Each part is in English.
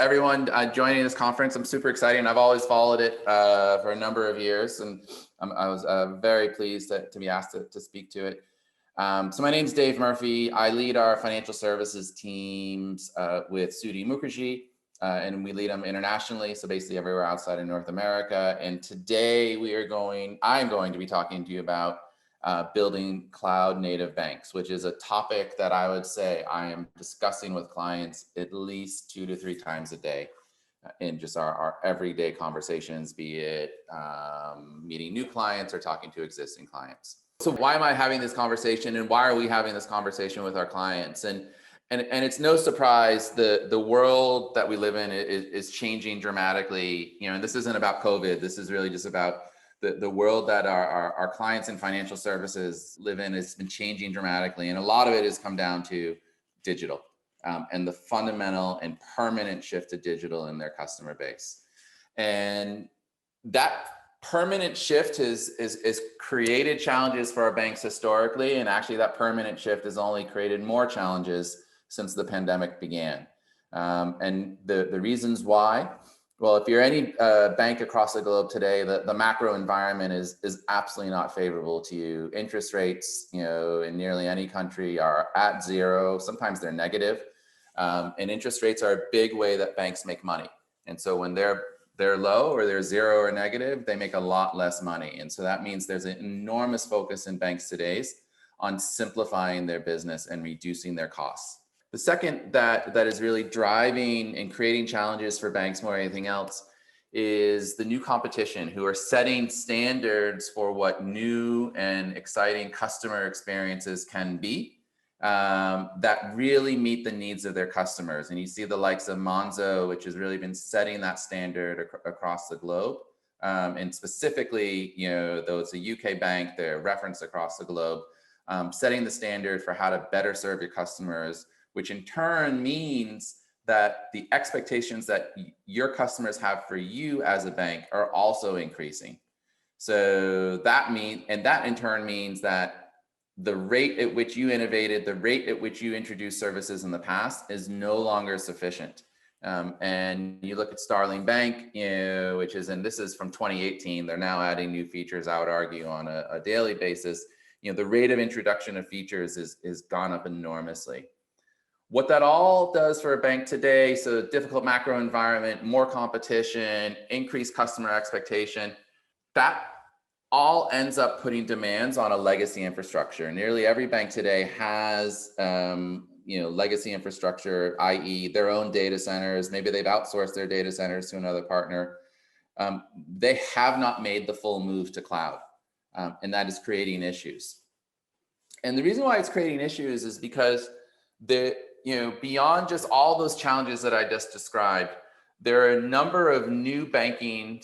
everyone joining this conference. I'm super excited. I've always followed it for a number of years, and I was very pleased to be asked to speak to it. So my name is Dave Murphy. I lead our financial services teams with Sudhi Mukherjee, and we lead them internationally, so basically everywhere outside of North America. And today I'm going to be talking to you about building cloud native banks, which is a topic that I would say I am discussing with clients at least 2 to 3 times a day in just our everyday conversations, be it meeting new clients or talking to existing clients. So why am I having this conversation, and why are we having this conversation with our clients? And it's no surprise the world that we live in is changing dramatically. And this isn't about COVID. This is really just about the world that our clients in financial services live in has been changing dramatically. And a lot of it has come down to digital and the fundamental and permanent shift to digital in their customer base. And that permanent shift is created challenges for our banks historically. And actually that permanent shift has only created more challenges since the pandemic began. And the reasons why, well, if you're any bank across the globe today, the macro environment is absolutely not favorable to you. Interest rates, in nearly any country are at zero. Sometimes they're negative. And interest rates are a big way that banks make money. And so when they're low or they're zero or negative, they make a lot less money. And so that means there's an enormous focus in banks today on simplifying their business and reducing their costs. The second that is really driving and creating challenges for banks more than anything else is the new competition who are setting standards for what new and exciting customer experiences can be that really meet the needs of their customers. And you see the likes of Monzo, which has really been setting that standard across the globe. And specifically, though it's a UK bank, they're referenced across the globe, setting the standard for how to better serve your customers, which in turn means that the expectations that your customers have for you as a bank are also increasing. So that in turn means that the rate at which you innovated, the rate at which you introduced services in the past is no longer sufficient. And you look at Starling Bank, which is, and this is from 2018, they're now adding new features, I would argue, on a daily basis. The rate of introduction of features is gone up enormously. What that all does for a bank today, so difficult macro environment, more competition, increased customer expectation, that all ends up putting demands on a legacy infrastructure. Nearly every bank today has legacy infrastructure, i.e. their own data centers. Maybe they've outsourced their data centers to another partner. They have not made the full move to cloud, and that is creating issues. And the reason why it's creating issues is because beyond just all those challenges that I just described, there are a number of new banking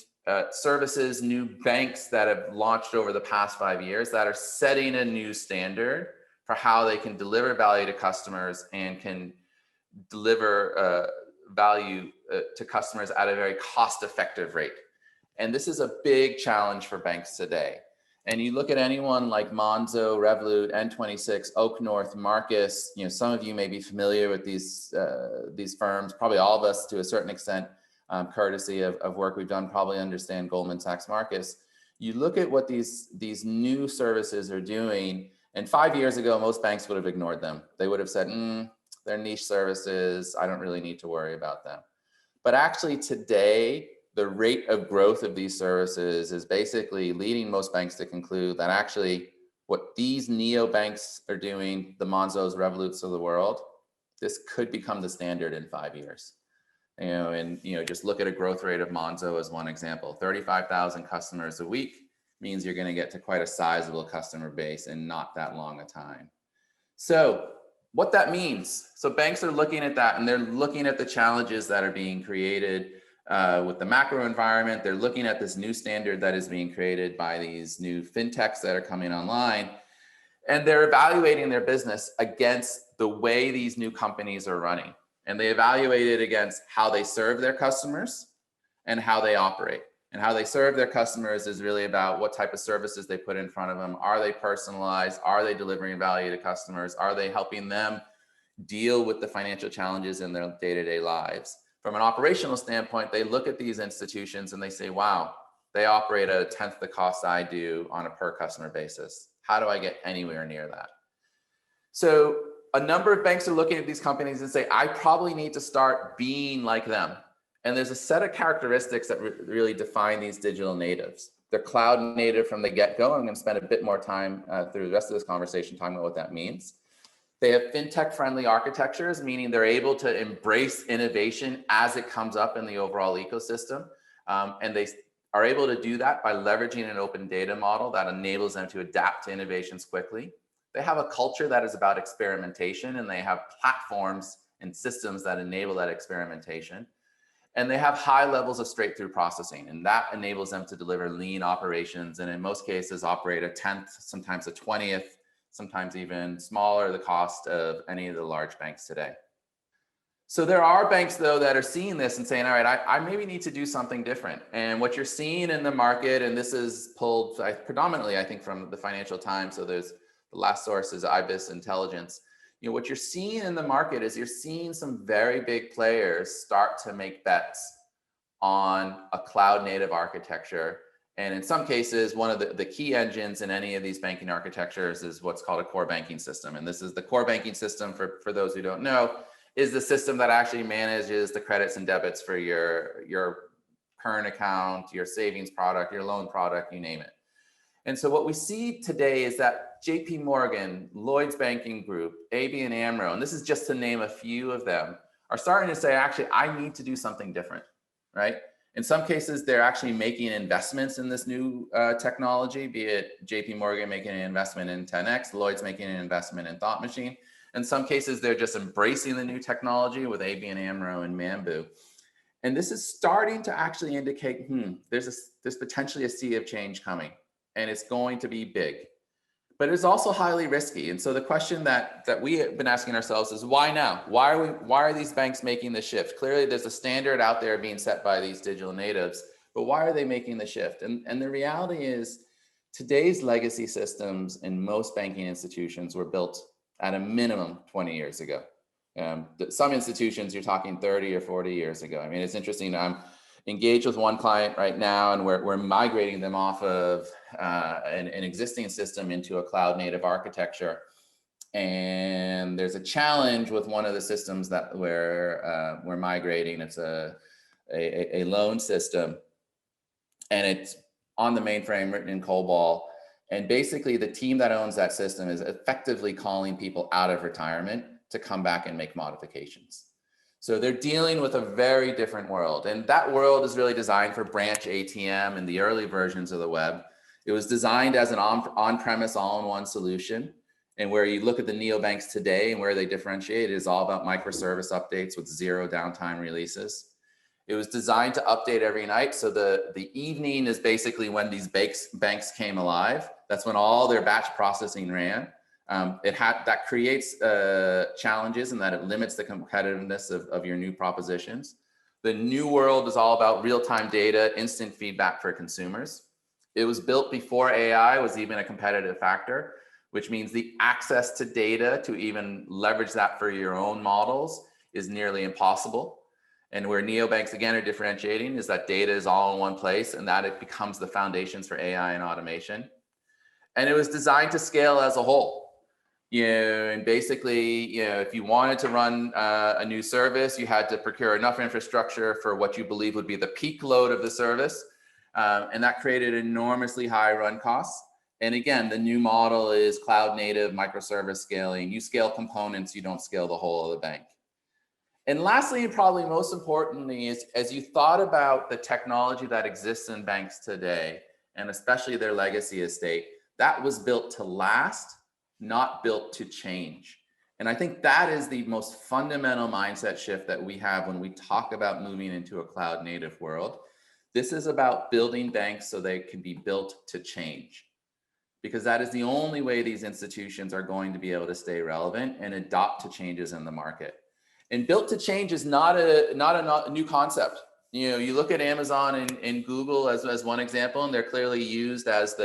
services, new banks that have launched over the past 5 years that are setting a new standard for how they can deliver value to customers and can deliver value to customers at a very cost-effective rate. And this is a big challenge for banks today. And you look at anyone like Monzo, Revolut, N26, Oak North, Marcus. Some of you may be familiar with these firms. Probably all of us, to a certain extent, courtesy of work we've done, probably understand Goldman Sachs, Marcus. You look at what these new services are doing, and 5 years ago, most banks would have ignored them. They would have said, they're niche services. I don't really need to worry about them. But actually today, the rate of growth of these services is basically leading most banks to conclude that actually what these neobanks are doing, the Monzos, Revoluts of the world, this could become the standard in 5 years. Just look at a growth rate of Monzo as one example. 35,000 customers a week means you're going to get to quite a sizable customer base in not that long a time. So what that means, so banks are looking at that, and they're looking at the challenges that are being created with the macro environment. They're looking at this new standard that is being created by these new fintechs that are coming online, and they're evaluating their business against the way these new companies are running. And they evaluate it against how they serve their customers and how they operate. And how they serve their customers is really about what type of services they put in front of them. Are they personalized? Are they delivering value to customers? Are they helping them deal with the financial challenges in their day-to-day lives? From an operational standpoint, they look at these institutions and they say, wow, they operate at a tenth the cost I do on a per customer basis. How do I get anywhere near that? So a number of banks are looking at these companies and say, I probably need to start being like them. And there's a set of characteristics that really define these digital natives. They're cloud native from the get-go. I'm going to spend a bit more time through the rest of this conversation talking about what that means. They have fintech-friendly architectures, meaning they're able to embrace innovation as it comes up in the overall ecosystem. And they are able to do that by leveraging an open data model that enables them to adapt to innovations quickly. They have a culture that is about experimentation, and they have platforms and systems that enable that experimentation. And they have high levels of straight-through processing, and that enables them to deliver lean operations, and in most cases operate a 10th, sometimes a 20th, sometimes even smaller the cost of any of the large banks today. So there are banks, though, that are seeing this and saying, all right, I maybe need to do something different. And what you're seeing in the market, and this is pulled predominantly, I think, from the Financial Times, so there's the last source is IBIS Intelligence. What you're seeing in the market is you're seeing some very big players start to make bets on a cloud native architecture. And in some cases, one of the key engines in any of these banking architectures is what's called a core banking system. And this is the core banking system, for those who don't know, is the system that actually manages the credits and debits for your current account, your savings product, your loan product, you name it. And so what we see today is that JP Morgan, Lloyds Banking Group, ABN AMRO, and this is just to name a few of them, are starting to say, actually, I need to do something different, right? In some cases, they're actually making investments in this new technology, be it JP Morgan making an investment in 10X, Lloyds making an investment in Thought Machine. In some cases, they're just embracing the new technology with ABN AMRO and Mambu. And this is starting to actually indicate, there's potentially a sea of change coming, and it's going to be big. But it's also highly risky. And so the question that we have been asking ourselves is, why now? Why are these banks making the shift? Clearly, there's a standard out there being set by these digital natives, but why are they making the shift? And the reality is, today's legacy systems in most banking institutions were built at a minimum 20 years ago. Some institutions, you're talking 30 or 40 years ago. I mean, it's interesting. I'm engaged with one client right now, and we're migrating them off of an existing system into a cloud native architecture. And there's a challenge with one of the systems that we're migrating. It's a loan system, and it's on the mainframe, written in COBOL. And basically, the team that owns that system is effectively calling people out of retirement to come back and make modifications. So they're dealing with a very different world. And that world is really designed for branch ATM and the early versions of the web. It was designed as an on-premise, all-in-one solution. And where you look at the neobanks today and where they differentiate, it is all about microservice updates with zero downtime releases. It was designed to update every night. So the evening is basically when these banks came alive. That's when all their batch processing ran. That creates challenges, and that it limits the competitiveness of your new propositions. The new world is all about real-time data, instant feedback for consumers. It was built before AI was even a competitive factor, which means the access to data to even leverage that for your own models is nearly impossible. And where neobanks, again, are differentiating is that data is all in one place, and that it becomes the foundations for AI and automation. And it was designed to scale as a whole. And basically, if you wanted to run a new service, you had to procure enough infrastructure for what you believe would be the peak load of the service. And that created enormously high run costs. And again, the new model is cloud native microservice scaling. You scale components, you don't scale the whole of the bank. And lastly, and probably most importantly, is as you thought about the technology that exists in banks today, and especially their legacy estate, that was built to last, not built to change. And I think that is the most fundamental mindset shift that we have when we talk about moving into a cloud native world. This is about building banks so they can be built to change, because that is the only way these institutions are going to be able to stay relevant and adopt to changes in the market. And built to change is not a new concept. You look at Amazon and Google as one example, and they're clearly used as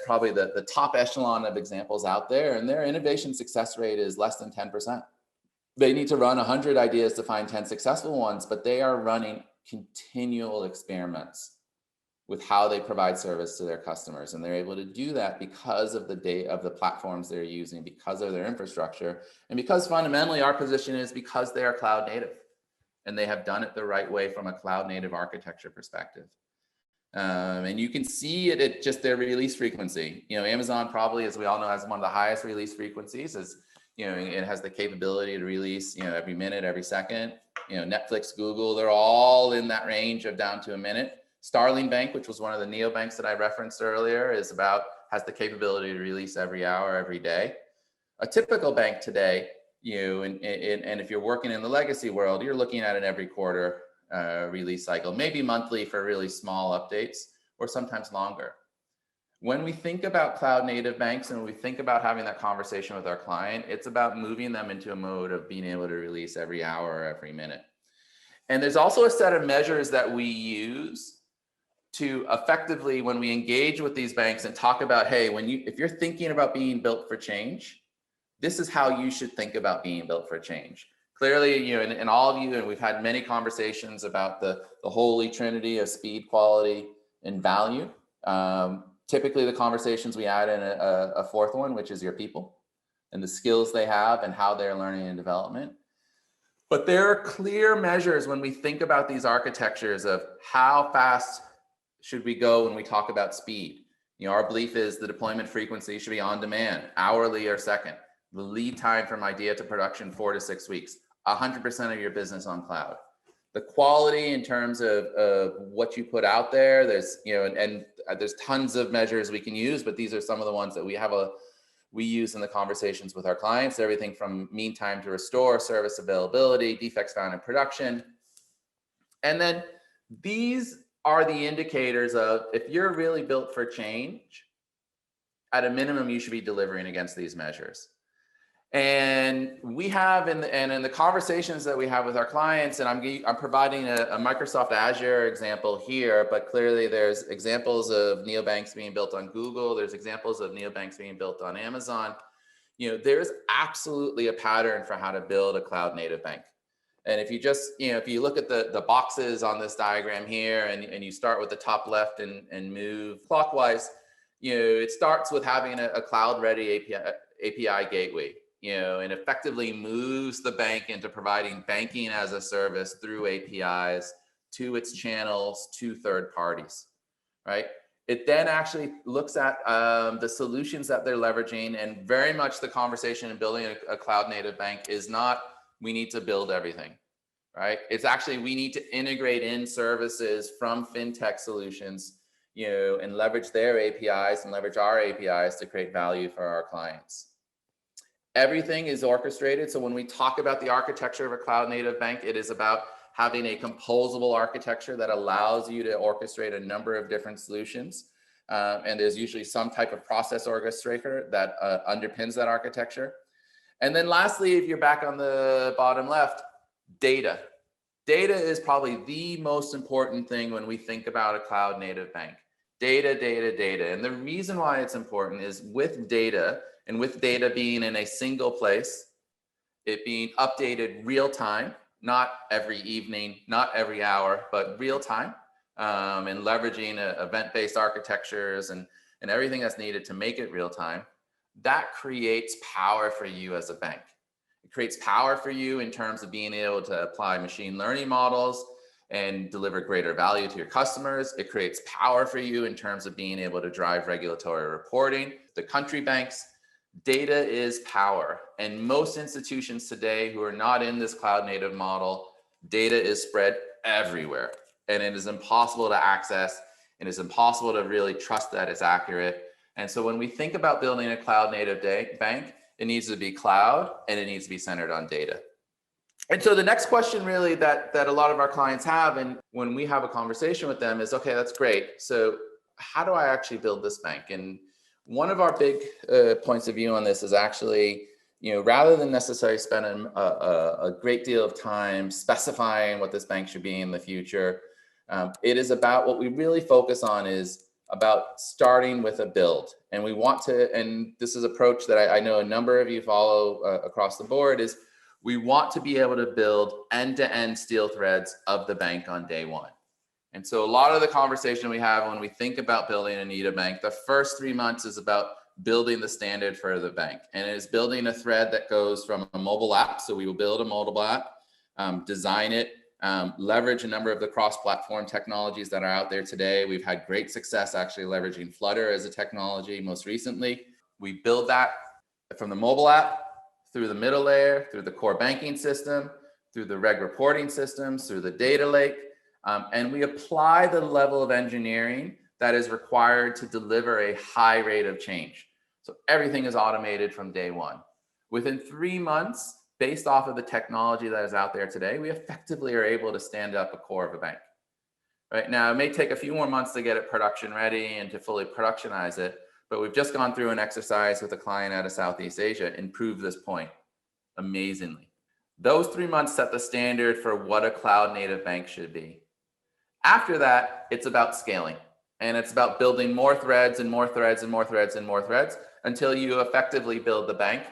probably the top echelon of examples out there, and their innovation success rate is less than 10%. they need to run 100 ideas to find 10 successful ones, but they are running continual experiments with how they provide service to their customers. And they're able to do that because of the data of the platforms they're using, because of their infrastructure, and because fundamentally our position is because they are cloud native and they have done it the right way from a cloud native architecture perspective. And you can see it at just their release frequency. Amazon probably, as we all know, has one of the highest release frequencies. It has the capability to release, every minute, every second. Netflix, Google, they're all in that range of down to a minute. Starling Bank, which was one of the neobanks that I referenced earlier, has the capability to release every hour, every day. A typical bank today, and if you're working in the legacy world, you're looking at an every quarter release cycle, maybe monthly for really small updates, or sometimes longer. When we think about cloud native banks and we think about having that conversation with our client, it's about moving them into a mode of being able to release every hour or every minute. And there's also a set of measures that we use to effectively, when we engage with these banks and talk about, hey, if you're thinking about being built for change, this is how you should think about being built for change. Clearly, and all of you, and we've had many conversations about the holy trinity of speed, quality, and value. Typically, the conversations we add in a fourth one, which is your people and the skills they have and how they're learning and development. But there are clear measures when we think about these architectures of how fast should we go when we talk about speed. Our belief is the deployment frequency should be on demand, hourly or second. The lead time from idea to production, 4 to 6 weeks. 100% of your business on cloud. The quality in terms of what you put out there, there's there's tons of measures we can use, but these are some of the ones that we use in the conversations with our clients. Everything from mean time to restore, service availability, defects found in production. And then these are the indicators of if you're really built for change, at a minimum, you should be delivering against these measures. And we have in the conversations that we have with our clients, and I'm providing a Microsoft Azure example here, but clearly there's examples of neobanks being built on Google. There's examples of neobanks being built on Amazon. There's absolutely a pattern for how to build a cloud native bank. And if you just, if you look at the boxes on this diagram here and you start with the top left and move clockwise, it starts with having a cloud ready API gateway. And effectively moves the bank into providing banking as a service through APIs to its channels to third parties, right? It then actually looks at the solutions that they're leveraging, and very much the conversation in building a cloud native bank is not, we need to build everything, right? It's actually, we need to integrate in services from fintech solutions, and leverage their APIs and leverage our APIs to create value for our clients. Everything is orchestrated. So when we talk about the architecture of a cloud native bank, it is about having a composable architecture that allows you to orchestrate a number of different solutions. And there's usually some type of process orchestrator that underpins that architecture. And then lastly, if you're back on the bottom left, data. Data is probably the most important thing when we think about a cloud native bank. Data, data, data. And the reason why it's important is with data, and with data being in a single place, it being updated real time, not every evening, not every hour, but real time, and leveraging event-based architectures and everything that's needed to make it real time, that creates power for you as a bank. It creates power for you in terms of being able to apply machine learning models and deliver greater value to your customers. It creates power for you in terms of being able to drive regulatory reporting. The country banks, data is power. And most institutions today who are not in this cloud native model, data is spread everywhere. And it is impossible to access, and it's impossible to really trust that it's accurate. And so when we think about building a cloud native bank, it needs to be cloud and it needs to be centered on data. And so the next question really that a lot of our clients have, and when we have a conversation with them, is, okay, that's great. So how do I actually build this bank? And one of our big points of view on this is actually, rather than necessarily spending a great deal of time specifying what this bank should be in the future, it is about what we really focus on is about starting with a build. And we want to, and this is an approach that I know a number of you follow across the board, is We want to be able to build end-to-end steel threads of the bank on day one. And so a lot of the conversation we have when we think about building a NIDA bank, the first 3 months is about building the standard for the bank. And it is building a thread that goes from a mobile app. So we will build a mobile app, design it, leverage a number of the cross-platform technologies that are out there today. We've had great success actually leveraging Flutter as a technology most recently. We build that from the mobile app, through the middle layer, through the core banking system, through the reg reporting systems, through the data lake, and we apply the level of engineering that is required to deliver a high rate of change. So everything is automated from day one. Within 3 months, based off of the technology that is out there today, we effectively are able to stand up a core of a bank. Right now, it may take a few more months to get it production ready and to fully productionize it, but we've just gone through an exercise with a client out of Southeast Asia and proved this point amazingly. Those 3 months set the standard for what a cloud native bank should be. After that, it's about scaling, and it's about building more threads and more threads and more threads and more threads until you effectively build the bank.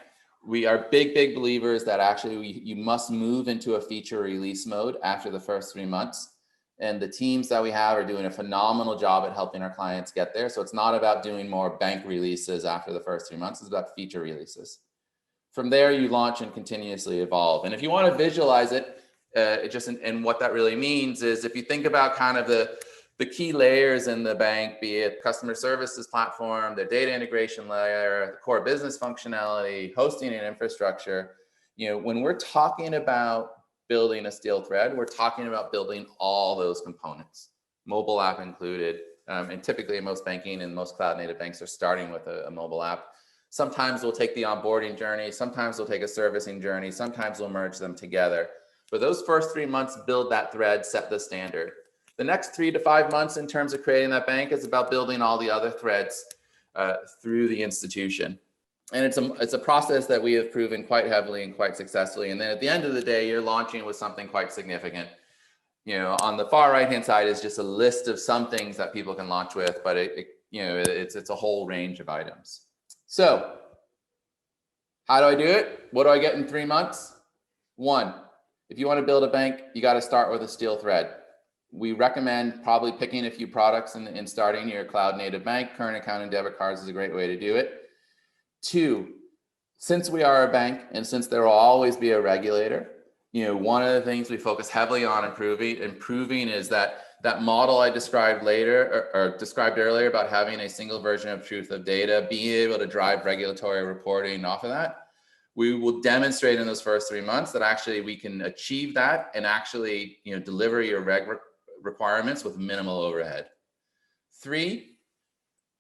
We are big believers that actually you must move into a feature release mode after the first 3 months. And the teams that we have are doing a phenomenal job at helping our clients get there. So it's not about doing more bank releases after the first 3 months, it's about feature releases. From there, you launch and continuously evolve. And if you want to visualize it, and what that really means is if you think about kind of the key layers in the bank, be it customer services platform, the data integration layer, the core business functionality, hosting and infrastructure, when we're talking about building a steel thread, we're talking about building all those components, mobile app included. And typically most banking and most cloud native banks are starting with a mobile app. Sometimes we'll take the onboarding journey. Sometimes we'll take a servicing journey. Sometimes we'll merge them together. But those first 3 months, build that thread, set the standard. The next 3 to 5 months in terms of creating that bank is about building all the other threads through the institution. And it's a process that we have proven quite heavily and quite successfully. And then at the end of the day, you're launching with something quite significant. On the far right-hand side is just a list of some things that people can launch with, but it's a whole range of items. So how do I do it? What do I get in 3 months? 1, if you want to build a bank, you got to start with a steel thread. We recommend probably picking a few products and starting your cloud native bank. Current account and debit cards is a great way to do it. 2, since we are a bank and since there will always be a regulator, one of the things we focus heavily on improving is that model I described earlier about having a single version of truth of data, being able to drive regulatory reporting off of that. We will demonstrate in those first 3 months that actually we can achieve that and actually deliver your reg requirements with minimal overhead. 3,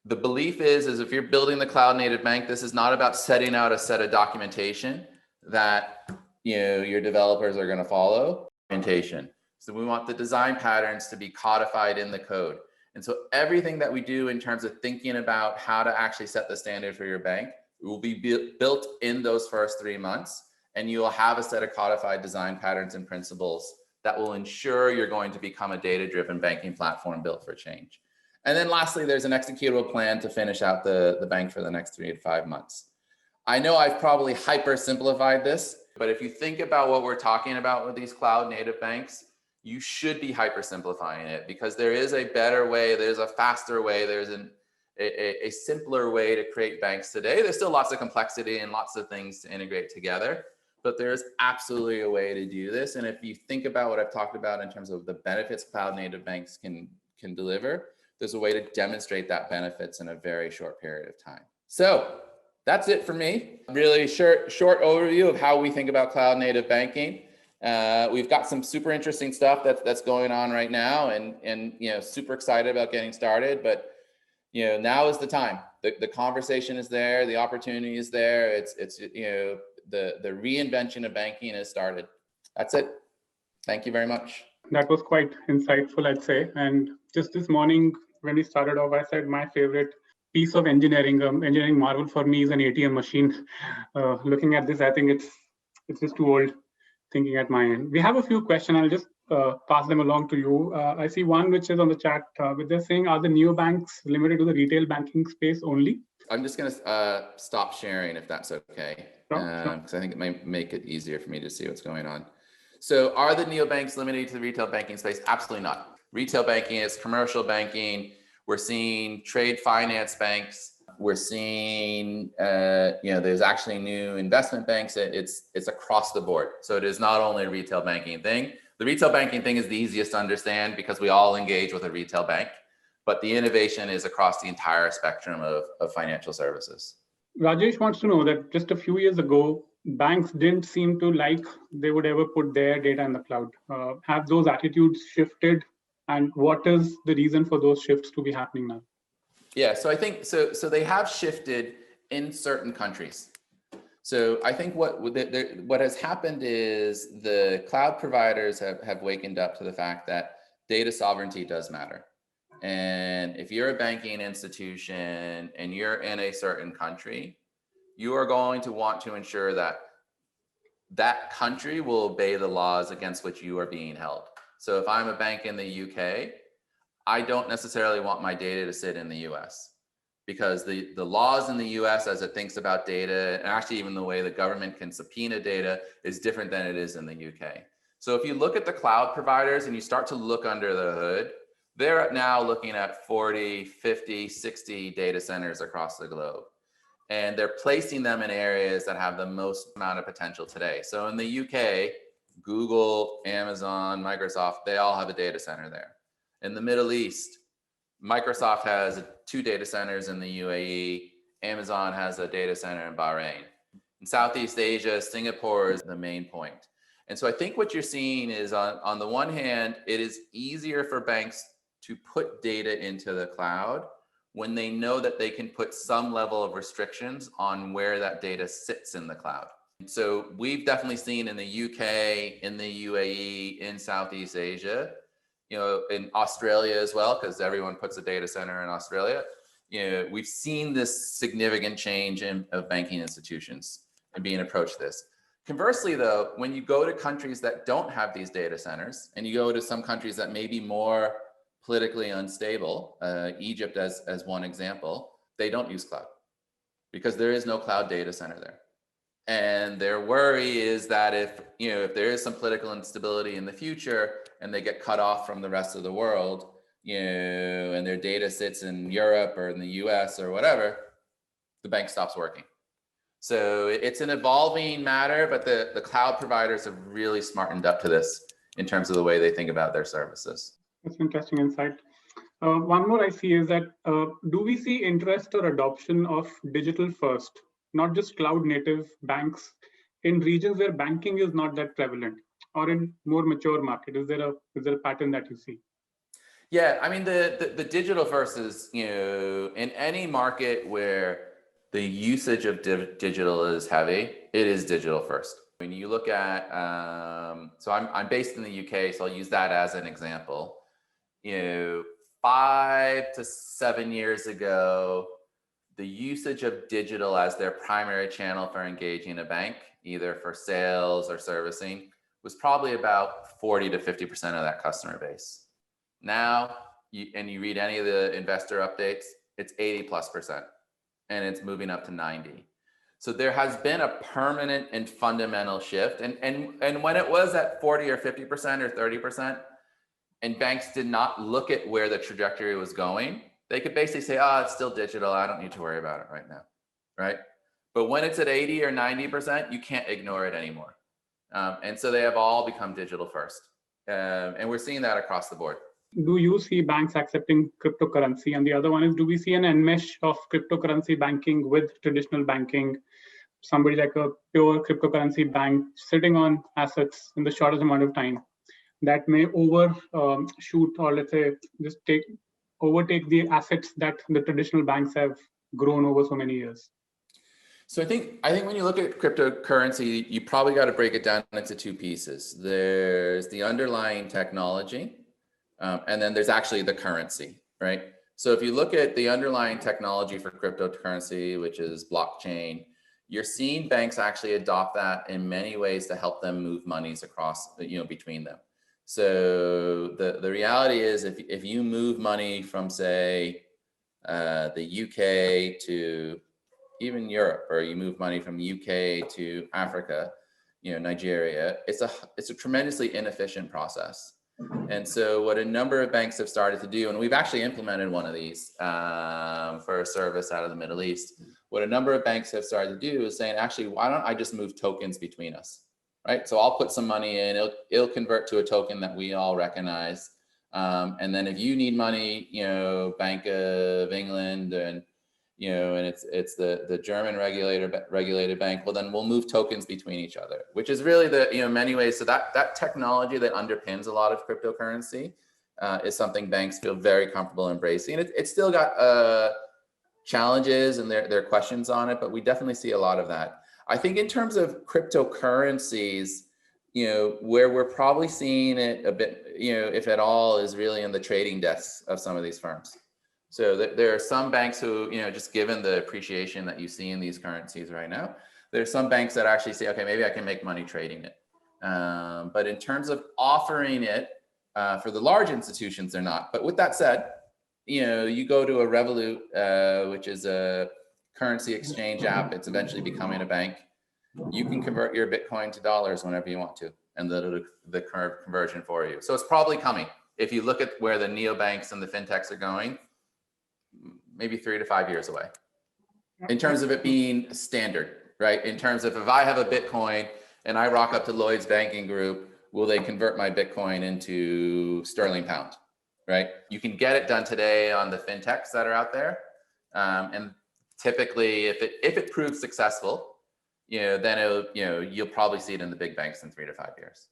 the belief is if you're building the cloud native bank, this is not about setting out a set of documentation that your developers are going to follow. So we want the design patterns to be codified in the code. And so everything that we do in terms of thinking about how to actually set the standard for your bank will be built in those first 3 months. And you will have a set of codified design patterns and principles that will ensure you're going to become a data-driven banking platform built for change. And then lastly, there's an executable plan to finish out the bank for the next 3 to 5 months. I know I've probably hyper simplified this, but if you think about what we're talking about with these cloud native banks, you should be hyper simplifying it because there is a better way, there's a faster way, there's a simpler way to create banks today. There's still lots of complexity and lots of things to integrate together, but there's absolutely a way to do this. And if you think about what I've talked about in terms of the benefits cloud native banks can deliver, there's a way to demonstrate that benefits in a very short period of time. So that's it for me. Really short overview of how we think about cloud native banking. We've got some super interesting stuff that's going on right now, and super excited about getting started. But now is the time. The conversation is there, the opportunity is there. It's the reinvention of banking has started. That's it. Thank you very much. That was quite insightful, I'd say. And just this morning, when we started off, I said my favorite piece of engineering marvel for me is an ATM machine. Looking at this, I think it's just too old thinking at my end. We have a few questions. I'll just pass them along to you. I see one which is on the chat, which they're saying, are the neobanks limited to the retail banking space only? I'm just going to stop sharing if that's okay, because I think it might make it easier for me to see what's going on. So are the neobanks limited to the retail banking space? Absolutely not. Retail banking is commercial banking. We're seeing trade finance banks. We're seeing, there's actually new investment banks. It's across the board. So it is not only a retail banking thing. The retail banking thing is the easiest to understand because we all engage with a retail bank. But the innovation is across the entire spectrum of financial services. Rajesh wants to know that just a few years ago, banks didn't seem to like they would ever put their data in the cloud. Have those attitudes shifted? And what is the reason for those shifts to be happening now? Yeah, so I think so they have shifted in certain countries. So I think what has happened is the cloud providers have wakened up to the fact that data sovereignty does matter. And if you're a banking institution and you're in a certain country, you are going to want to ensure that that country will obey the laws against which you are being held. So if I'm a bank in the UK, I don't necessarily want my data to sit in the US because the laws in the US as it thinks about data, and actually even the way the government can subpoena data is different than it is in the UK. So if you look at the cloud providers and you start to look under the hood, they're now looking at 40, 50, 60 data centers across the globe. And they're placing them in areas that have the most amount of potential today. So in the UK, Google, Amazon, Microsoft, they all have a data center there. In the Middle East, Microsoft has 2 data centers in the UAE. Amazon has a data center in Bahrain. In Southeast Asia, Singapore is the main point. And so I think what you're seeing is on the one hand, it is easier for banks to put data into the cloud when they know that they can put some level of restrictions on where that data sits in the cloud. So we've definitely seen in the UK, in the UAE, in Southeast Asia, in Australia as well, because everyone puts a data center in Australia. We've seen this significant change of banking institutions and being approached this. Conversely, though, when you go to countries that don't have these data centers, and you go to some countries that may be more politically unstable, Egypt as one example, they don't use cloud because there is no cloud data center there. And their worry is that if there is some political instability in the future and they get cut off from the rest of the world, and their data sits in Europe or in the US or whatever, the bank stops working. So it's an evolving matter, but the cloud providers have really smartened up to this in terms of the way they think about their services. That's interesting insight. One more I see is that do we see interest or adoption of digital first, not just cloud native banks in regions where banking is not that prevalent, or in more mature market? Is there a pattern that you see? Yeah, I mean the digital first is in any market where the usage of digital is heavy, it is digital first. When you look at so I'm based in the UK, so I'll use that as an example. 5 to 7 years ago, the usage of digital as their primary channel for engaging a bank, either for sales or servicing, was probably about 40 to 50% of that customer base. Now, you read any of the investor updates, it's 80+%, and it's moving up to 90. So there has been a permanent and fundamental shift. And when it was at 40 or 50% or 30%, and banks did not look at where the trajectory was going, they could basically say, it's still digital, I don't need to worry about it right now, right? But when it's at 80 or 90%, you can't ignore it anymore. And so they have all become digital first. And we're seeing that across the board. Do you see banks accepting cryptocurrency? And the other one is, do we see an enmesh of cryptocurrency banking with traditional banking? Somebody like a pure cryptocurrency bank sitting on assets in the shortest amount of time that may overshoot, or let's say just overtake the assets that the traditional banks have grown over so many years. So I think when you look at cryptocurrency, you probably got to break it down into 2 pieces. There's the underlying technology, and then there's actually the currency, right? So if you look at the underlying technology for cryptocurrency, which is blockchain, you're seeing banks actually adopt that in many ways to help them move monies across, between them. So the reality is if you move money from, say, the UK to even Europe, or you move money from the UK to Africa, Nigeria, it's a tremendously inefficient process. And so what a number of banks have started to do, and we've actually implemented one of these for a service out of the Middle East, what a number of banks have started to do is saying, actually, why don't I just move tokens between us, right? So I'll put some money in, it'll convert to a token that we all recognize. And then if you need money, Bank of England and it's the German regulated bank, well, then we'll move tokens between each other, which is really many ways. So that technology that underpins a lot of cryptocurrency is something banks feel very comfortable embracing. And it's still got challenges and there are questions on it, but we definitely see a lot of that. I think in terms of cryptocurrencies, where we're probably seeing it a bit, if at all, is really in the trading desks of some of these firms. So there are some banks who, just given the appreciation that you see in these currencies right now, there's some banks that actually say, okay, maybe I can make money trading it. But in terms of offering it for the large institutions, they're not. But with that said, you go to a Revolut, which is a currency exchange app. It's eventually becoming a bank. You can convert your Bitcoin to dollars whenever you want to, and the conversion for you. So it's probably coming. If you look at where the neobanks and the fintechs are going, maybe 3 to 5 years away in terms of it being standard, right? In terms of if I have a Bitcoin and I rock up to Lloyd's Banking Group, will they convert my Bitcoin into sterling pound, right? You can get it done today on the fintechs that are out there. And typically if it proves successful, then you'll probably see it in the big banks in 3 to 5 years.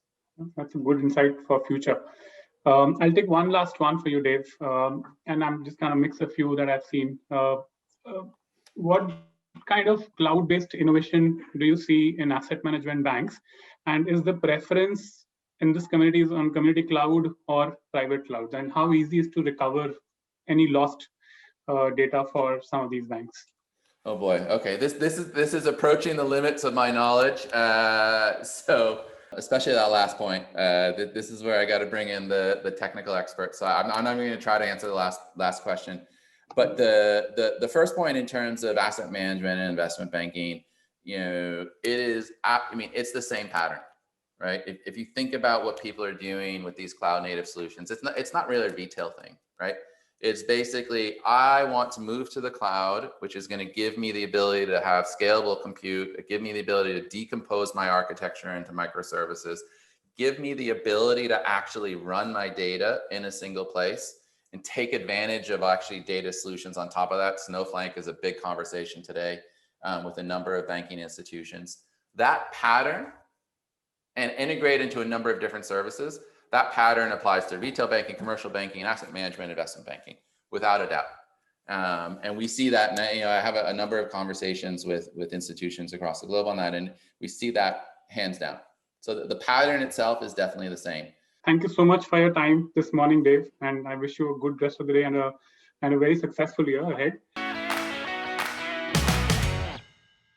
That's a good insight for future. I'll take one last one for you, Dave, and I'm just going to mix a few that I've seen. What kind of cloud-based innovation do you see in asset management banks? And is the preference in this communities on community cloud or private cloud? And how easy is to recover any lost data for some of these banks? Oh boy. Okay. This is approaching the limits of my knowledge. So especially that last point, this is where I got to bring in the technical experts. So I'm not going to try to answer the last question, but the first point in terms of asset management and investment banking, it's the same pattern, right? If you think about what people are doing with these cloud native solutions, it's not really a retail thing, right? It's basically, I want to move to the cloud, which is going to give me the ability to have scalable compute, give me the ability to decompose my architecture into microservices, give me the ability to actually run my data in a single place and take advantage of actually data solutions on top of that. Snowflake is a big conversation today with a number of banking institutions. That pattern, and integrate into a number of different services, that pattern applies to retail banking, commercial banking, asset management, investment banking, without a doubt. And we see that, and I have a number of conversations with institutions across the globe on that, and we see that hands down. So the pattern itself is definitely the same. Thank you so much for your time this morning, Dave, and I wish you a good rest of the day and a very successful year ahead.